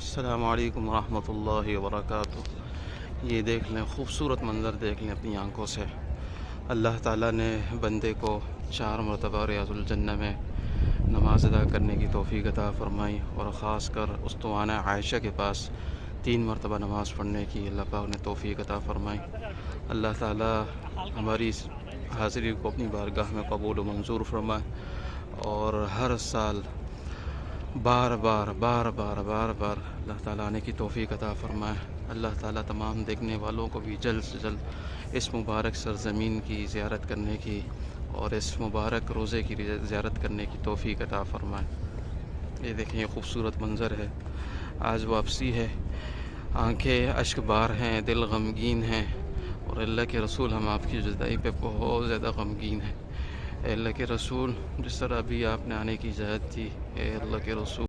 السلام علیکم ورحمۃ اللہ وبرکاتہ۔ یہ دیکھ لیں، خوبصورت منظر دیکھ لیں اپنی آنکھوں سے۔ اللہ تعالیٰ نے بندے کو 4 مرتبہ ریاض الجنہ میں نماز ادا کرنے کی توفیق عطا فرمائی، اور خاص کر اسطوانہ عائشہ کے پاس 3 مرتبہ نماز پڑھنے کی اللہ پاک نے توفیق عطا فرمائی۔ اللہ تعالیٰ ہماری اس حاضری کو اپنی بارگاہ میں قبول و منظور فرمائے، اور ہر سال بار بار اللہ تعالیٰ آنے کی توفیق عطا فرمائے۔ اللہ تعالیٰ تمام دیکھنے والوں کو بھی جلد سے جلد اس مبارک سرزمین کی زیارت کرنے کی اور اس مبارک روزے کی زیارت کرنے کی توفیق عطا فرمائے۔ یہ دیکھیں، یہ خوبصورت منظر ہے۔ آج واپسی ہے، آنکھیں اشک بار ہیں، دل غمگین ہیں، اور اللہ کے رسول ہم آپ کی جدائی پہ بہت زیادہ غمگین ہیں۔ اے اللہ کے رسول، جس طرح ابھی آپ نے آنے کی اجازت دی، اے اللہ کے رسول